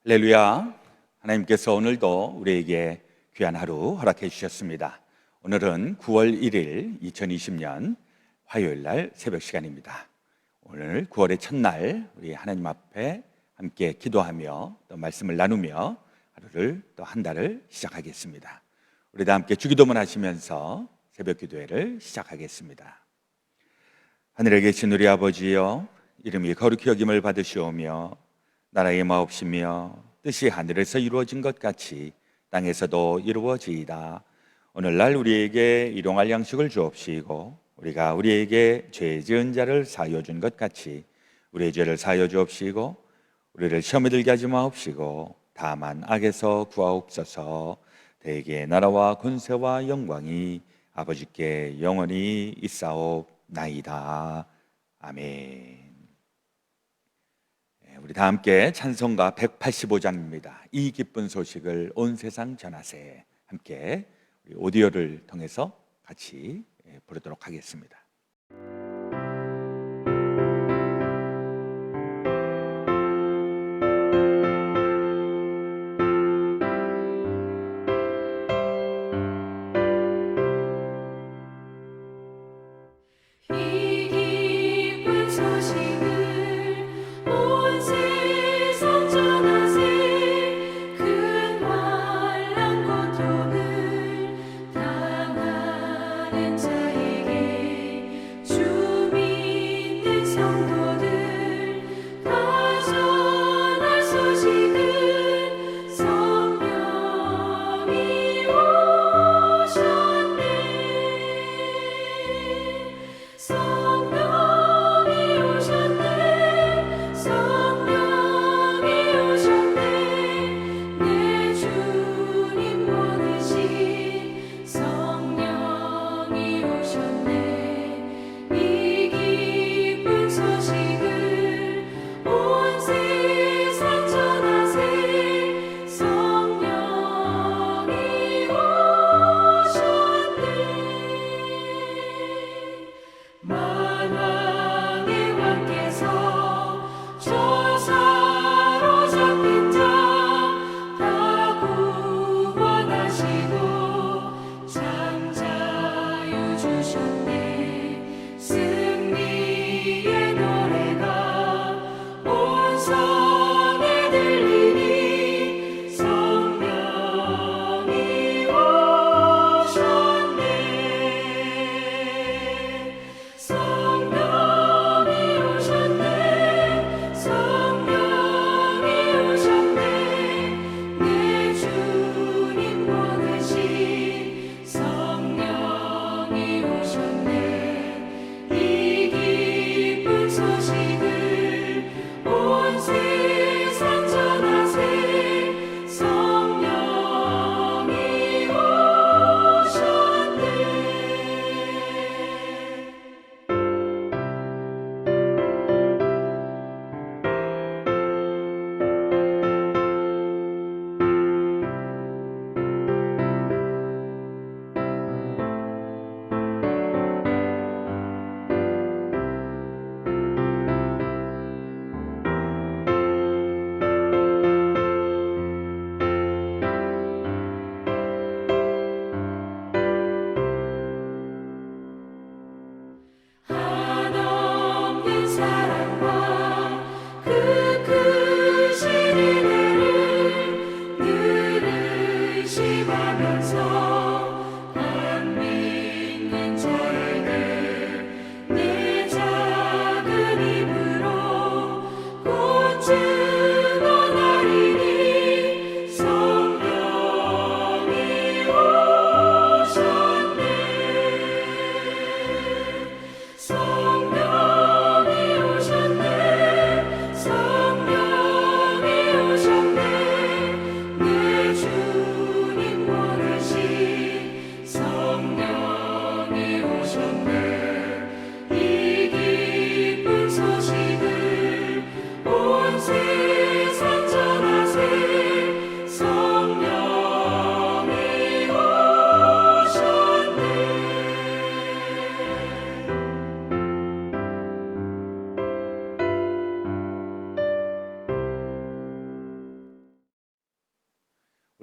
할렐루야. 하나님께서 오늘도 우리에게 귀한 하루 허락해 주셨습니다. 오늘은 9월 1일 2020년 화요일 날 새벽 시간입니다. 오늘 9월의 첫날 우리 하나님 앞에 함께 기도하며 또 말씀을 나누며 하루를 또 한 달을 시작하겠습니다. 우리 다 함께 주기도문 하시면서 새벽 기도회를 시작하겠습니다. 하늘에 계신 우리 아버지여, 이름이 거룩히 여김을 받으시오며 나라의 마옵시며 뜻이 하늘에서 이루어진 것 같이 땅에서도 이루어지이다. 오늘날 우리에게 일용할 양식을 주옵시고 우리가 우리에게 죄 지은 자를 사하여 준 것 같이 우리의 죄를 사하여 주옵시고 우리를 시험에 들게 하지 마옵시고 다만 악에서 구하옵소서. 대개 나라와 권세와 영광이 아버지께 영원히 있사옵나이다. 아멘. 우리 다 함께 찬송가 185장입니다. 이 기쁜 소식을 온 세상 전하세. 함께 우리 오디오를 통해서 같이 부르도록 하겠습니다.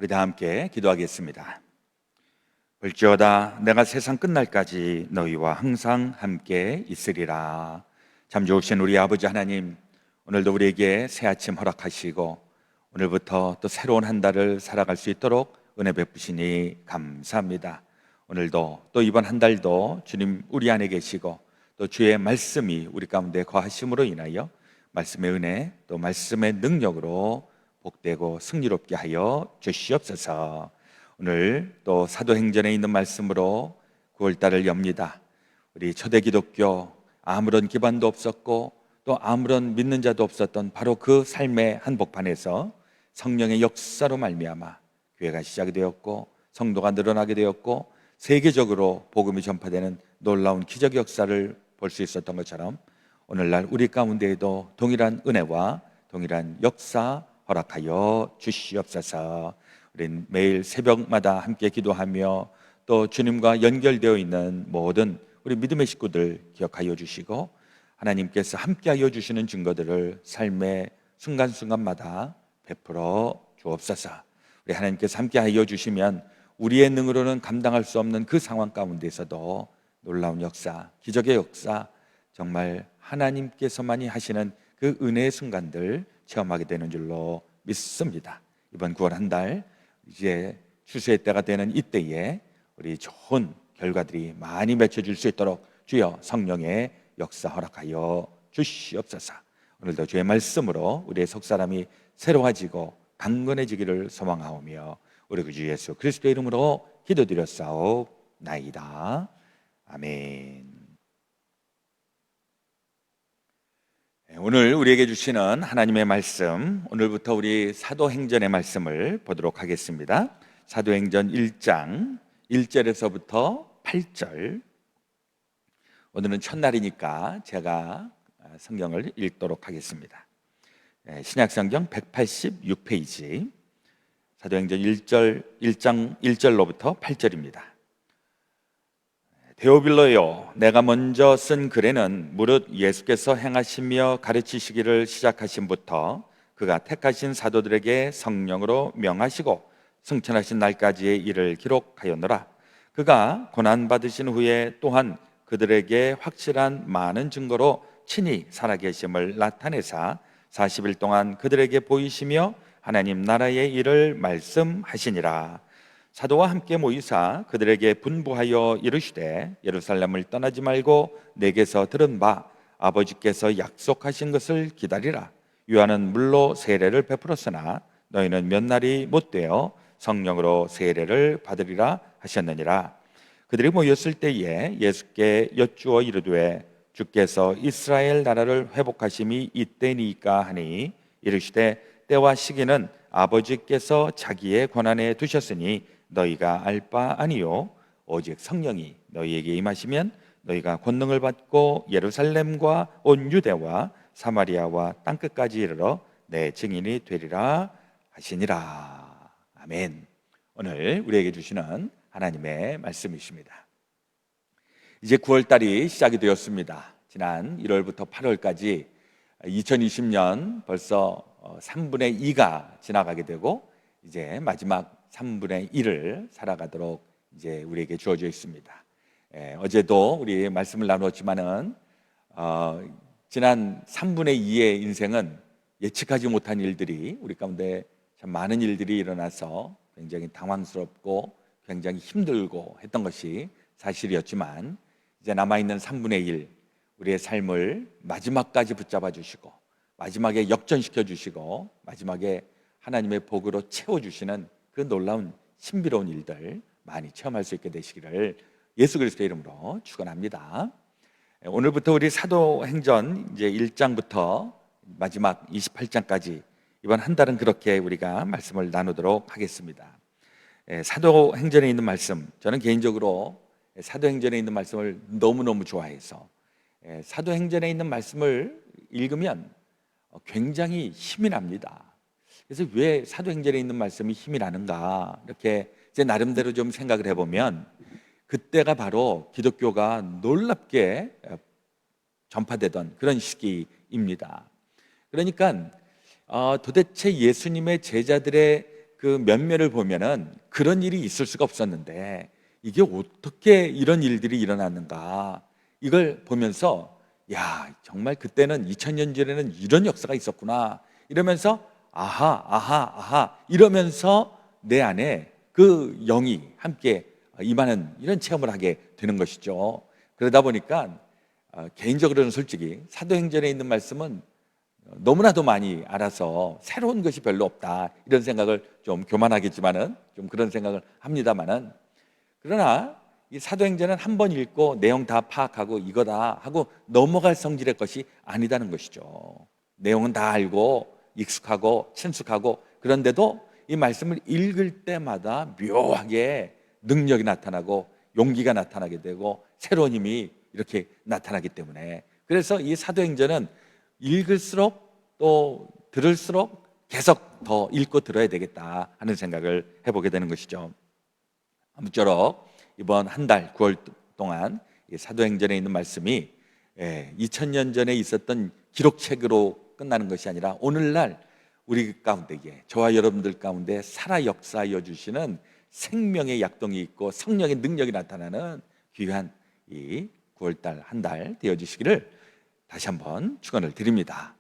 우리 다 함께 기도하겠습니다. 볼지어다 내가 세상 끝날까지 너희와 항상 함께 있으리라. 참 좋으신 우리 아버지 하나님, 오늘도 우리에게 새 아침 허락하시고 오늘부터 또 새로운 한 달을 살아갈 수 있도록 은혜 베푸시니 감사합니다. 오늘도 또 이번 한 달도 주님 우리 안에 계시고 또 주의 말씀이 우리 가운데 거하심으로 인하여 말씀의 은혜 또 말씀의 능력으로 복되고 승리롭게 하여 주시옵소서. 오늘 또 사도행전에 있는 말씀으로 9월달을 엽니다. 우리 초대 기독교 아무런 기반도 없었고 또 아무런 믿는 자도 없었던 바로 그 삶의 한복판에서 성령의 역사로 말미암아 교회가 시작이 되었고 성도가 늘어나게 되었고 세계적으로 복음이 전파되는 놀라운 기적 역사를 볼 수 있었던 것처럼 오늘날 우리 가운데에도 동일한 은혜와 동일한 역사 허락하여 주시옵소서. 우린 매일 새벽마다 함께 기도하며 또 주님과 연결되어 있는 모든 우리 믿음의 식구들 기억하여 주시고 하나님께서 함께하여 주시는 증거들을 삶의 순간순간마다 베풀어 주옵소서. 우리 하나님께서 함께하여 주시면 우리의 능으로는 감당할 수 없는 그 상황 가운데서도 놀라운 역사, 기적의 역사, 정말 하나님께서만이 하시는 그 은혜의 순간들 체험하게 되는 줄로 믿습니다. 이번 9월 한 달 이제 추수의 때가 되는 이때에 우리 좋은 결과들이 많이 맺혀질 수 있도록 주여 성령의 역사 허락하여 주시옵소서. 오늘도 주의 말씀으로 우리의 속사람이 새로워지고 강건해지기를 소망하오며 우리 구주 예수 그리스도의 이름으로 기도드렸사옵나이다. 아멘. 오늘 우리에게 주시는 하나님의 말씀, 오늘부터 우리 사도행전의 말씀을 보도록 하겠습니다. 사도행전 1장 1절에서부터 8절. 오늘은 첫날이니까 제가 성경을 읽도록 하겠습니다. 신약성경 186페이지 사도행전 1장 1절로부터 8절입니다. 데오빌로여, 내가 먼저 쓴 글에는 무릇 예수께서 행하시며 가르치시기를 시작하신부터 그가 택하신 사도들에게 성령으로 명하시고 승천하신 날까지의 일을 기록하였노라. 그가 고난받으신 후에 또한 그들에게 확실한 많은 증거로 친히 살아계심을 나타내사 40일 동안 그들에게 보이시며 하나님 나라의 일을 말씀하시니라. 사도와 함께 모이사 그들에게 분부하여 이르시되 예루살렘을 떠나지 말고 내게서 들은 바 아버지께서 약속하신 것을 기다리라. 요한은 물로 세례를 베풀었으나 너희는 몇 날이 못되어 성령으로 세례를 받으리라 하셨느니라. 그들이 모였을 때에 예수께 여쭈어 이르되 주께서 이스라엘 나라를 회복하심이 이때니까 하니 이르시되 때와 시기는 아버지께서 자기의 권한에 두셨으니 너희가 알 바 아니요 오직 성령이 너희에게 임하시면 너희가 권능을 받고 예루살렘과 온 유대와 사마리아와 땅끝까지 이르러 내 증인이 되리라 하시니라. 아멘. 오늘 우리에게 주시는 하나님의 말씀이십니다. 이제 9월달이 시작이 되었습니다. 지난 1월부터 8월까지 2020년 벌써 3분의 2가 지나가게 되고 이제 마지막 3분의 1을 살아가도록 이제 우리에게 주어져 있습니다. 어제도 우리 말씀을 나누었지만은 지난 3분의 2의 인생은 예측하지 못한 일들이 우리 가운데 참 많은 일들이 일어나서 굉장히 당황스럽고 굉장히 힘들고 했던 것이 사실이었지만 이제 남아있는 3분의 1 우리의 삶을 마지막까지 붙잡아 주시고 마지막에 역전시켜 주시고 마지막에 하나님의 복으로 채워주시는 그 놀라운 신비로운 일들 많이 체험할 수 있게 되시기를 예수 그리스도의 이름으로 축원합니다. 오늘부터 우리 사도행전 이제 1장부터 마지막 28장까지 이번 한 달은 그렇게 우리가 말씀을 나누도록 하겠습니다. 사도행전에 있는 말씀, 저는 개인적으로 사도행전에 있는 말씀을 너무너무 좋아해서 사도행전에 있는 말씀을 읽으면 굉장히 힘이 납니다. 그래서 왜 사도행전에 있는 말씀이 힘이 나는가 이렇게 제 나름대로 좀 생각을 해보면 그때가 바로 기독교가 놀랍게 전파되던 그런 시기입니다. 그러니까 도대체 예수님의 제자들의 그 면면을 보면은 그런 일이 있을 수가 없었는데 이게 어떻게 이런 일들이 일어났는가, 이걸 보면서 야, 정말 그때는 2000년 전에는 이런 역사가 있었구나 이러면서 아하 아하 아하 이러면서 내 안에 그 영이 함께 임하는 이런 체험을 하게 되는 것이죠. 그러다 보니까 개인적으로는 솔직히 사도행전에 있는 말씀은 너무나도 많이 알아서 새로운 것이 별로 없다 이런 생각을, 좀 교만하겠지만은 좀 그런 생각을 합니다만은, 그러나 이 사도행전은 한 번 읽고 내용 다 파악하고 이거다 하고 넘어갈 성질의 것이 아니다는 것이죠. 내용은 다 알고 익숙하고 친숙하고, 그런데도 이 말씀을 읽을 때마다 묘하게 능력이 나타나고 용기가 나타나게 되고 새로운 힘이 이렇게 나타나기 때문에, 그래서 이 사도행전은 읽을수록 또 들을수록 계속 더 읽고 들어야 되겠다 하는 생각을 해보게 되는 것이죠. 아무쪼록 이번 한 달 9월 동안 이 사도행전에 있는 말씀이 2000년 전에 있었던 기록책으로 끝나는 것이 아니라 오늘날 우리 가운데에, 저와 여러분들 가운데 살아 역사하여 주시는 생명의 약동이 있고 성령의 능력이 나타나는 귀한 이 9월달 한 달 되어주시기를 다시 한번 축원을 드립니다.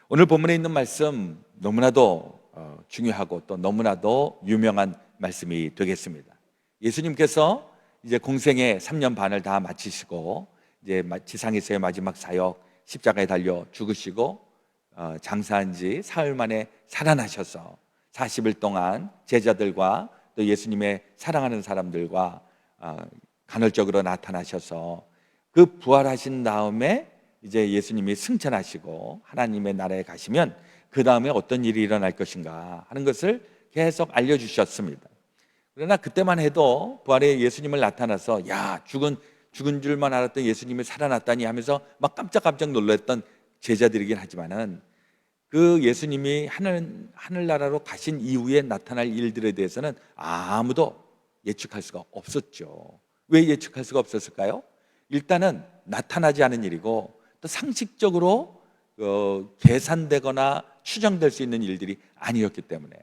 오늘 본문에 있는 말씀 너무나도 중요하고 또 너무나도 유명한 말씀이 되겠습니다. 예수님께서 이제 공생의 3년 반을 다 마치시고 이제 지상에서의 마지막 사역, 십자가에 달려 죽으시고 장사한 지 사흘 만에 살아나셔서 40일 동안 제자들과 또 예수님의 사랑하는 사람들과 간헐적으로 나타나셔서 그 부활하신 다음에 이제 예수님이 승천하시고 하나님의 나라에 가시면 그 다음에 어떤 일이 일어날 것인가 하는 것을 계속 알려주셨습니다. 그러나 그때만 해도 부활의 예수님을 나타나서 야, 죽은 줄만 알았던 예수님이 살아났다니 하면서 막 깜짝깜짝 놀랐던 제자들이긴 하지만은, 그 예수님이 하늘나라로 가신 이후에 나타날 일들에 대해서는 아무도 예측할 수가 없었죠. 왜 예측할 수가 없었을까요? 일단은 나타나지 않은 일이고 또 상식적으로 계산되거나 추정될 수 있는 일들이 아니었기 때문에,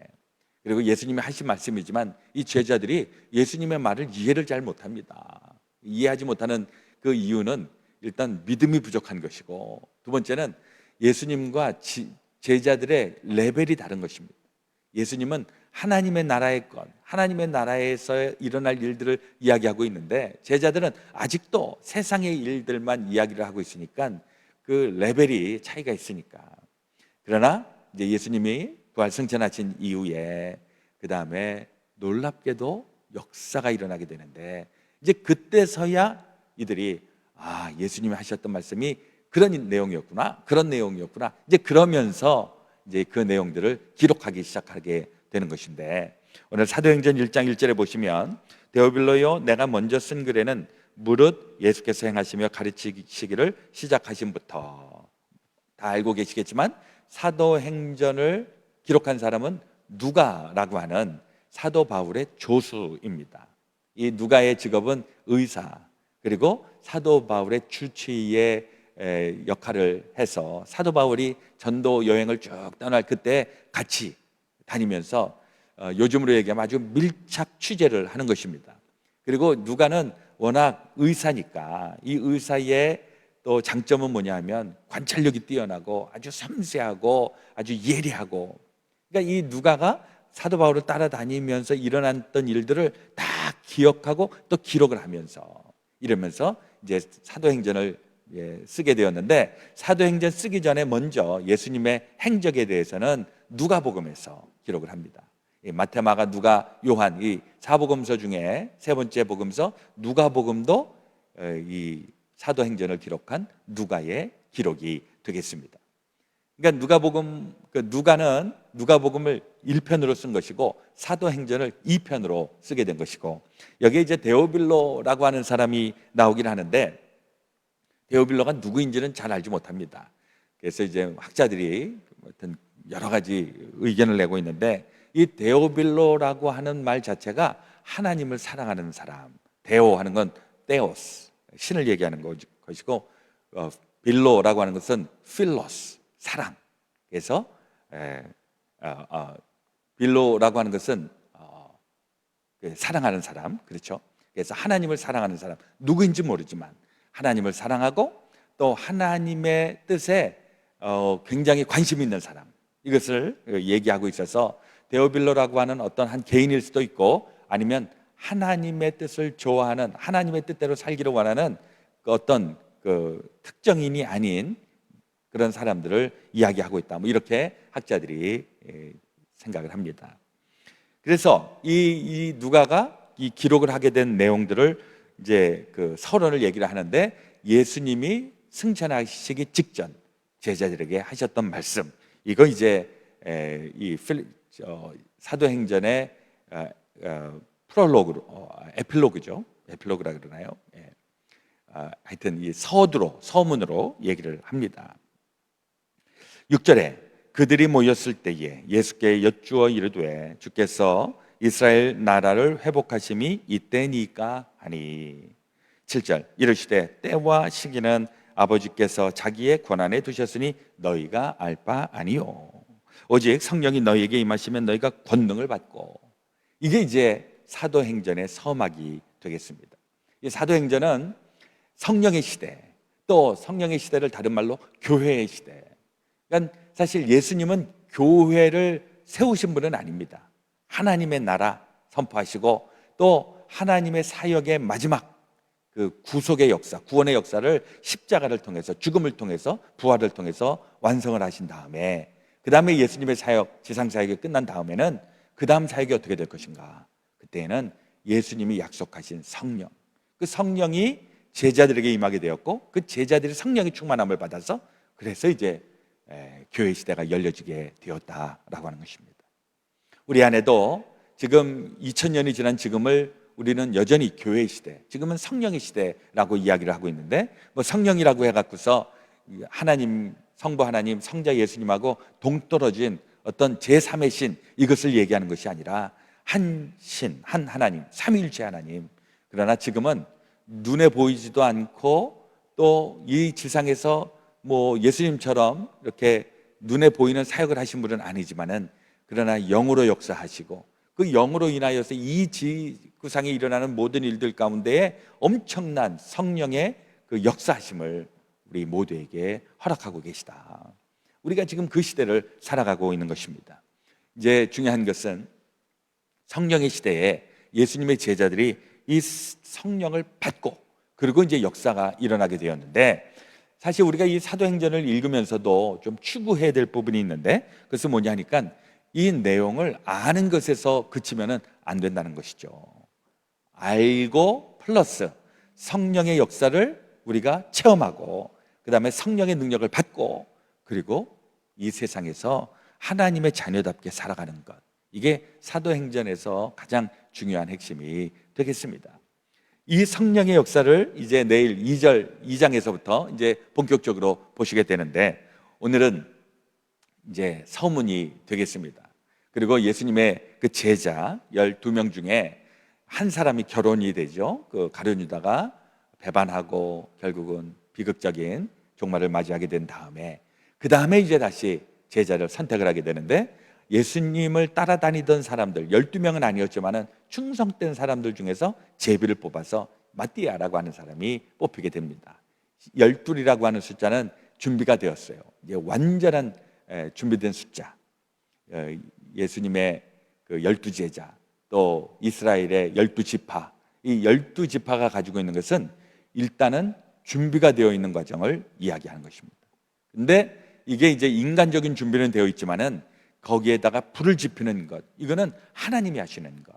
그리고 예수님이 하신 말씀이지만 이 제자들이 예수님의 말을 이해를 잘 못합니다. 이해하지 못하는 그 이유는 일단 믿음이 부족한 것이고, 두 번째는 예수님과 제자들의 레벨이 다른 것입니다. 예수님은 하나님의 나라의 것, 하나님의 나라에서 일어날 일들을 이야기하고 있는데 제자들은 아직도 세상의 일들만 이야기를 하고 있으니까 그 레벨이 차이가 있으니까. 그러나 이제 예수님이 부활 승천하신 이후에 그 다음에 놀랍게도 역사가 일어나게 되는데, 이제 그때서야 이들이 예수님이 하셨던 말씀이 그런 내용이었구나, 그런 내용이었구나, 이제 그러면서 이제 그 내용들을 기록하기 시작하게 되는 것인데, 오늘 사도행전 1장 1절에 보시면 데오빌로요, 내가 먼저 쓴 글에는 무릇 예수께서 행하시며 가르치시기를 시작하신부터, 다 알고 계시겠지만 사도행전을 기록한 사람은 누가라고 하는 사도 바울의 조수입니다. 이 누가의 직업은 의사, 그리고 사도 바울의 주치의의 역할을 해서 사도 바울이 전도 여행을 쭉 떠날 그때 같이 다니면서 요즘으로 얘기하면 아주 밀착 취재를 하는 것입니다. 그리고 누가는 워낙 의사니까 이 의사의 또 장점은 뭐냐 하면 관찰력이 뛰어나고 아주 섬세하고 아주 예리하고, 그러니까 이 누가가 사도 바울을 따라다니면서 일어났던 일들을 다 기억하고 또 기록을 하면서 이러면서 이제 사도행전을 쓰게 되었는데, 사도행전 쓰기 전에 먼저 예수님의 행적에 대해서는 누가복음에서 기록을 합니다. 마태, 마가, 누가, 요한 이 사복음서 중에 세 번째 복음서 누가복음도 이 사도행전을 기록한 누가의 기록이 되겠습니다. 그러니까 누가는 누가복음을 1편으로 쓴 것이고 사도행전을 2편으로 쓰게 된 것이고, 여기에 이제 데오빌로라고 하는 사람이 나오긴 하는데 데오빌로가 누구인지는 잘 알지 못합니다. 그래서 이제 학자들이 어떤 여러 가지 의견을 내고 있는데, 이 데오빌로라고 하는 말 자체가 하나님을 사랑하는 사람, 데오 하는 건 데오스, 신을 얘기하는 것이고, 빌로라고 하는 것은 필로스, 사랑. 그래서 빌로라고 하는 것은 사랑하는 사람, 그렇죠? 그래서 하나님을 사랑하는 사람, 누구인지 모르지만 하나님을 사랑하고 또 하나님의 뜻에 굉장히 관심 있는 사람, 이것을 얘기하고 있어서 데오빌로라고 하는 어떤 한 개인일 수도 있고 아니면 하나님의 뜻을 좋아하는, 하나님의 뜻대로 살기를 원하는 어떤 특정인이 아닌 그런 사람들을 이야기하고 있다, 뭐 이렇게 학자들이 생각을 합니다. 그래서 이 누가가 이 기록을 하게 된 내용들을 이제 서론을 얘기를 하는데, 예수님이 승천하시기 직전 제자들에게 하셨던 말씀, 이거 이제 사도행전의 프롤로그로, 에필로그죠. 에필로그라 그러나요? 하여튼 이 서문으로 얘기를 합니다. 6절에 그들이 모였을 때에 예수께 여쭈어 이르되 주께서 이스라엘 나라를 회복하심이 이때니까 하니. 7절 이르시되 때와 시기는 아버지께서 자기의 권한에 두셨으니 너희가 알 바 아니요 오직 성령이 너희에게 임하시면 너희가 권능을 받고. 이게 이제 사도행전의 서막이 되겠습니다. 이 사도행전은 성령의 시대, 또 성령의 시대를 다른 말로 교회의 시대. 그러니까 사실 예수님은 교회를 세우신 분은 아닙니다. 하나님의 나라 선포하시고 또 하나님의 사역의 마지막 구속의 역사, 구원의 역사를 십자가를 통해서, 죽음을 통해서, 부활을 통해서 완성을 하신 다음에, 그 다음에 예수님의 사역, 지상 사역이 끝난 다음에는 그 다음 사역이 어떻게 될 것인가? 그때는 예수님이 약속하신 성령, 그 성령이 제자들에게 임하게 되었고, 그 제자들이 성령의 충만함을 받아서 그래서 이제 교회 시대가 열려지게 되었다라고 하는 것입니다. 우리 안에도 지금 2000년이 지난 지금을 우리는 여전히 교회 시대, 지금은 성령의 시대라고 이야기를 하고 있는데, 뭐 성령이라고 해갖고서 하나님, 성부 하나님, 성자 예수님하고 동떨어진 어떤 제3의 신, 이것을 얘기하는 것이 아니라 한 신, 한 하나님, 삼위일체 하나님. 그러나 지금은 눈에 보이지도 않고 또 이 지상에서 뭐 예수님처럼 이렇게 눈에 보이는 사역을 하신 분은 아니지만은, 그러나 영으로 역사하시고 그 영으로 인하여서 이 지구상에 일어나는 모든 일들 가운데에 엄청난 성령의 그 역사하심을 우리 모두에게 허락하고 계시다. 우리가 지금 그 시대를 살아가고 있는 것입니다. 이제 중요한 것은 성령의 시대에 예수님의 제자들이 이 성령을 받고 그리고 이제 역사가 일어나게 되었는데, 사실 우리가 이 사도행전을 읽으면서도 좀 추구해야 될 부분이 있는데, 그것은 뭐냐 하니까 이 내용을 아는 것에서 그치면 안 된다는 것이죠. 알고 플러스 성령의 역사를 우리가 체험하고 그 다음에 성령의 능력을 받고 그리고 이 세상에서 하나님의 자녀답게 살아가는 것, 이게 사도행전에서 가장 중요한 핵심이 되겠습니다. 이 성령의 역사를 이제 내일 2장에서부터 이제 본격적으로 보시게 되는데, 오늘은 이제 서문이 되겠습니다. 그리고 예수님의 그 제자 12명 중에 한 사람이 결혼이 되죠. 그 가룟 유다가 배반하고 결국은 비극적인 종말을 맞이하게 된 다음에, 그 다음에 이제 다시 제자를 선택을 하게 되는데, 예수님을 따라다니던 사람들 12명은 아니었지만 충성된 사람들 중에서 제비를 뽑아서 마띠아라고 하는 사람이 뽑히게 됩니다. 12이라고 하는 숫자는 준비가 되었어요. 이제 완전한 준비된 숫자. 예수님의 그 12제자, 또 이스라엘의 12지파, 이 12지파가 가지고 있는 것은 일단은 준비가 되어 있는 과정을 이야기하는 것입니다. 근데 이게 이제 인간적인 준비는 되어 있지만은 거기에다가 불을 지피는 것, 이거는 하나님이 하시는 것.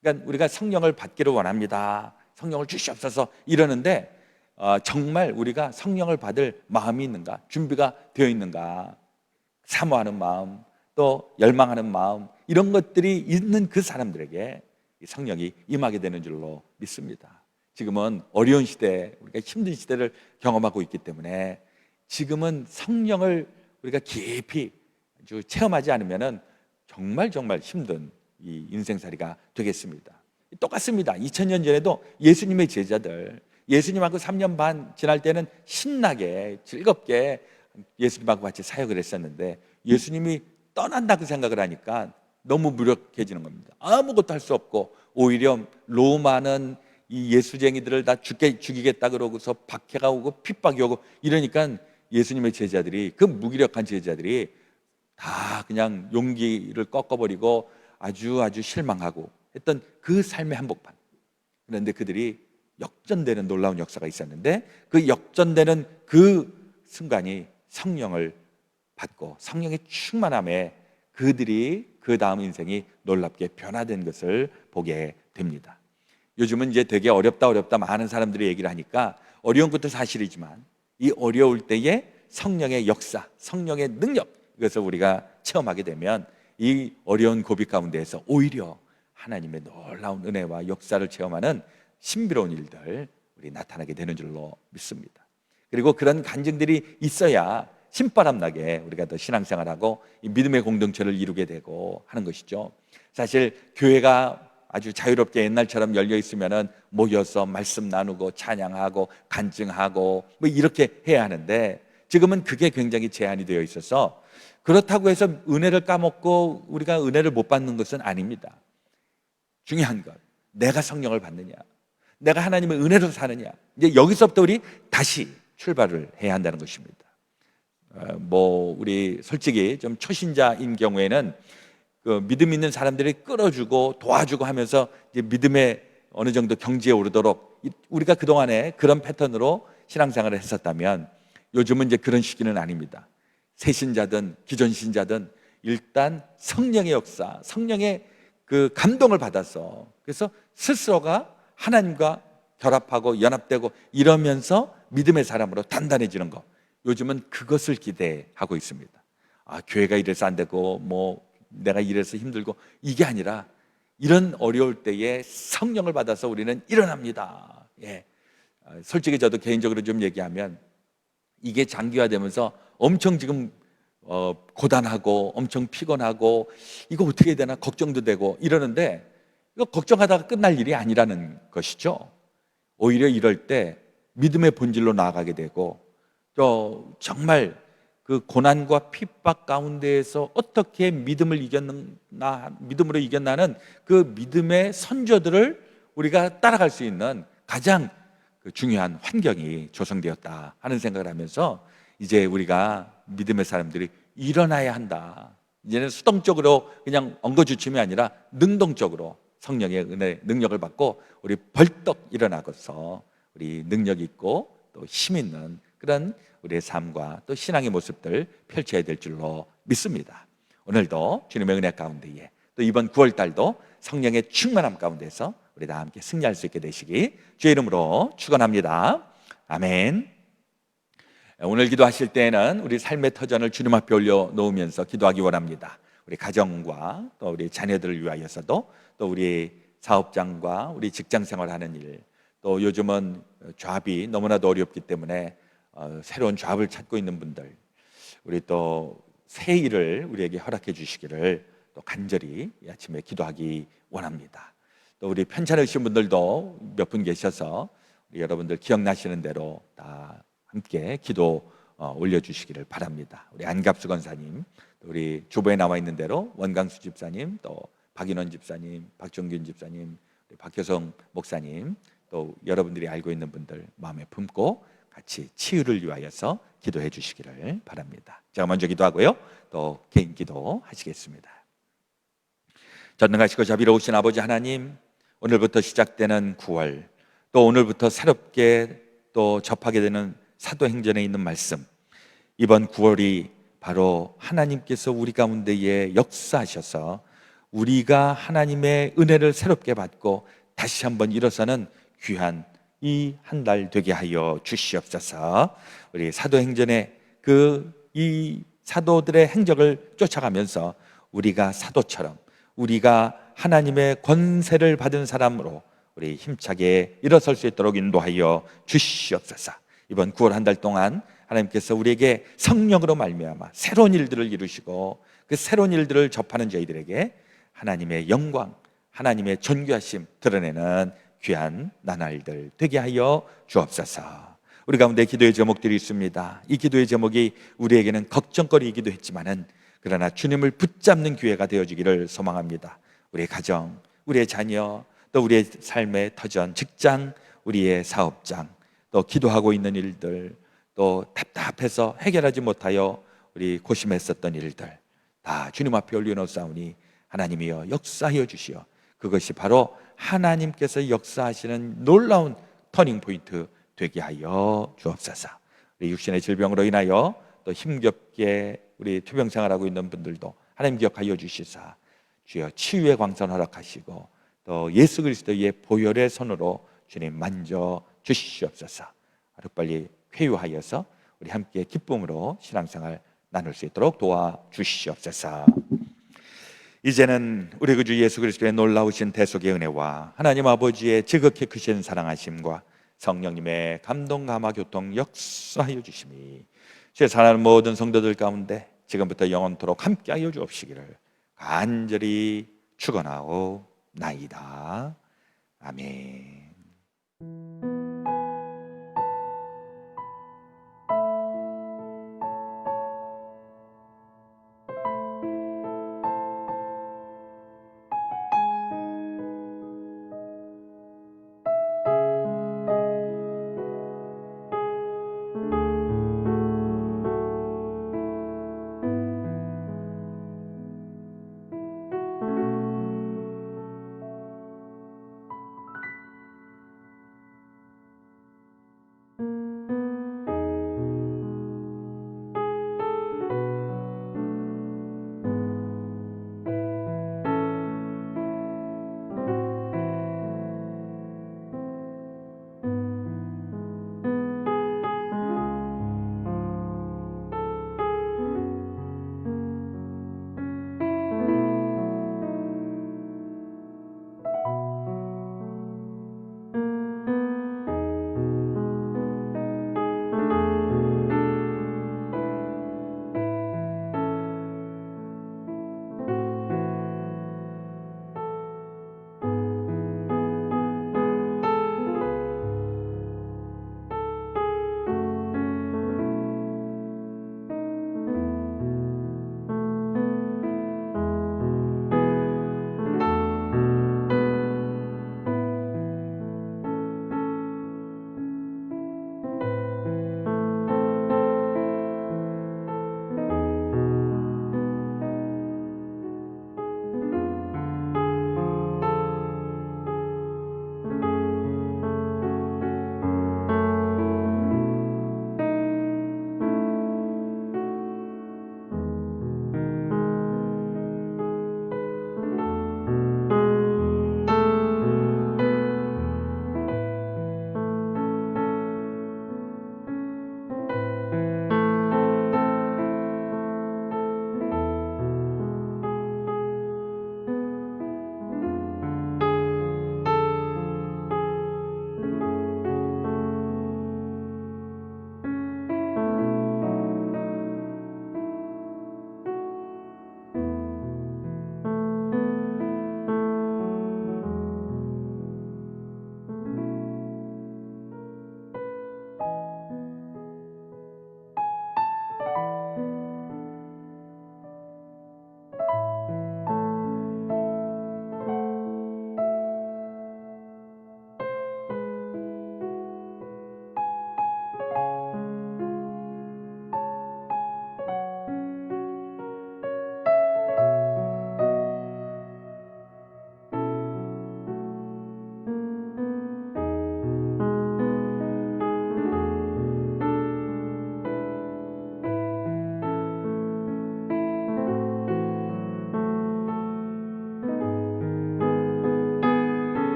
그러니까 우리가 성령을 받기를 원합니다, 성령을 주시옵소서 이러는데 정말 우리가 성령을 받을 마음이 있는가, 준비가 되어 있는가, 사모하는 마음, 또 열망하는 마음, 이런 것들이 있는 그 사람들에게 성령이 임하게 되는 줄로 믿습니다. 지금은 어려운 시대, 우리가 힘든 시대를 경험하고 있기 때문에 지금은 성령을 우리가 깊이 아주 체험하지 않으면 정말 힘든 이 인생살이가 되겠습니다. 똑같습니다. 2000년 전에도 예수님의 제자들, 예수님하고 3년 반 지날 때는 신나게 즐겁게 예수님하고 같이 사역을 했었는데, 예수님이 떠난다고 생각을 하니까 너무 무력해지는 겁니다. 아무것도 할 수 없고 오히려 로마는 이 예수쟁이들을 다 죽이겠다 그러고서 박해가 오고 핍박이 오고 이러니까 예수님의 제자들이, 그 무기력한 제자들이 다 그냥 용기를 꺾어버리고 아주 실망하고 했던 그 삶의 한복판. 그런데 그들이 역전되는 놀라운 역사가 있었는데, 그 역전되는 그 순간이 성령을 받고 성령의 충만함에 그들이 그 다음 인생이 놀랍게 변화된 것을 보게 됩니다. 요즘은 이제 되게 어렵다 많은 사람들이 얘기를 하니까 어려운 것도 사실이지만 이 어려울 때에 성령의 역사, 성령의 능력, 이것을 우리가 체험하게 되면 이 어려운 고비 가운데에서 오히려 하나님의 놀라운 은혜와 역사를 체험하는 신비로운 일들 우리 나타나게 되는 줄로 믿습니다. 그리고 그런 간증들이 있어야 신바람 나게 우리가 더 신앙생활하고 이 믿음의 공동체를 이루게 되고 하는 것이죠. 사실 교회가 아주 자유롭게 옛날처럼 열려 있으면은 모여서 말씀 나누고 찬양하고 간증하고 뭐 이렇게 해야 하는데, 지금은 그게 굉장히 제한이 되어 있어서 그렇다고 해서 은혜를 까먹고 우리가 은혜를 못 받는 것은 아닙니다. 중요한 것, 내가 성령을 받느냐, 내가 하나님의 은혜로 사느냐, 이제 여기서부터 우리 다시 출발을 해야 한다는 것입니다. 우리 솔직히 좀 초신자인 경우에는 그 믿음 있는 사람들이 끌어주고 도와주고 하면서 이제 믿음의 어느 정도 경지에 오르도록 우리가 그동안에 그런 패턴으로 신앙생활을 했었다면, 요즘은 이제 그런 시기는 아닙니다. 새신자든 기존신자든 일단 성령의 역사, 성령의 그 감동을 받아서, 그래서 스스로가 하나님과 결합하고 연합되고 이러면서 믿음의 사람으로 단단해지는 것, 요즘은 그것을 기대하고 있습니다. 교회가 이래서 안 되고 내가 이래서 힘들고, 이게 아니라 이런 어려울 때에 성령을 받아서 우리는 일어납니다. 솔직히 저도 개인적으로 좀 얘기하면 이게 장기화되면서 엄청 지금 고단하고 엄청 피곤하고 이거 어떻게 해야 되나 걱정도 되고 이러는데, 이거 걱정하다가 끝날 일이 아니라는 것이죠. 오히려 이럴 때 믿음의 본질로 나아가게 되고, 또 정말 그 고난과 핍박 가운데에서 어떻게 믿음으로 이겼나는 그 믿음의 선조들을 우리가 따라갈 수 있는 가장 중요한 환경이 조성되었다 하는 생각을 하면서, 이제 우리가 믿음의 사람들이 일어나야 한다. 이제는 수동적으로 그냥 엉거주춤이 아니라 능동적으로 성령의 은혜, 능력을 받고 우리 벌떡 일어나고서 우리 능력 있고 또 힘 있는 그런 우리의 삶과 또 신앙의 모습들 펼쳐야 될 줄로 믿습니다. 오늘도 주님의 은혜 가운데에, 또 이번 9월 달도 성령의 충만함 가운데서 우리 다 함께 승리할 수 있게 되시기 주의 이름으로 축원합니다. 아멘. 오늘 기도하실 때에는 우리 삶의 터전을 주님 앞에 올려놓으면서 기도하기 원합니다. 우리 가정과 또 우리 자녀들을 위하여서도, 또 우리 사업장과 우리 직장생활하는 일, 또 요즘은 잡이 너무나도 어렵기 때문에 새로운 잡을 찾고 있는 분들, 우리 또 새 일을 우리에게 허락해 주시기를 또 간절히 이 아침에 기도하기 원합니다. 또 우리 편찮으신 분들도 몇 분 계셔서 우리 여러분들 기억나시는 대로 다 함께 기도 올려주시기를 바랍니다. 우리 안갑수 권사님, 또 우리 주보에 나와 있는 대로 원강수 집사님, 또 박인원 집사님, 박종균 집사님, 박효성 목사님, 또 여러분들이 알고 있는 분들 마음에 품고 같이 치유를 위하여서 기도해 주시기를 바랍니다. 제가 먼저 기도하고요, 또 개인 기도 하시겠습니다. 전능하시고 자비로우신 아버지 하나님, 오늘부터 시작되는 9월, 또 오늘부터 새롭게 또 접하게 되는 사도행전에 있는 말씀, 이번 9월이 바로 하나님께서 우리 가운데에 역사하셔서 우리가 하나님의 은혜를 새롭게 받고 다시 한번 일어서는 귀한 이 한 달 되게 하여 주시옵소서. 우리 사도행전의 이 사도들의 행적을 쫓아가면서 우리가 사도처럼, 우리가 하나님의 권세를 받은 사람으로 우리 힘차게 일어설 수 있도록 인도하여 주시옵소서. 이번 9월 한 달 동안 하나님께서 우리에게 성령으로 말미암아 새로운 일들을 이루시고, 그 새로운 일들을 접하는 저희들에게 하나님의 영광, 하나님의 존귀하심 드러내는 귀한 나날들 되게 하여 주옵소서. 우리 가운데 기도의 제목들이 있습니다. 이 기도의 제목이 우리에게는 걱정거리이기도 했지만은 그러나 주님을 붙잡는 기회가 되어주기를 소망합니다. 우리의 가정, 우리의 자녀, 또 우리의 삶의 터전, 직장, 우리의 사업장, 또 기도하고 있는 일들, 또 답답해서 해결하지 못하여 우리 고심했었던 일들 다 주님 앞에 올려놓사오니 하나님이여 역사하여 주시어 그것이 바로 하나님께서 역사하시는 놀라운 터닝 포인트 되게 하여 주옵소서. 우리 육신의 질병으로 인하여 또 힘겹게 우리 투병 생활하고 있는 분들도 하나님 기억하여 주시사 주여 치유의 광선 허락하시고 또 예수 그리스도의 보혈의 손으로 주님 만져 주시옵소서. 하루빨리 쾌유하여서 우리 함께 기쁨으로 신앙생활 나눌 수 있도록 도와주시옵소서. 이제는 우리 구주 예수 그리스도의 놀라우신 대속의 은혜와 하나님 아버지의 지극히 크신 사랑하심과 성령님의 감동 감화 교통 역사하여 주심이 주의 사랑하는 모든 성도들 가운데 지금부터 영원토록 함께하여 주옵시기를 간절히 축원하오나이다. 아멘.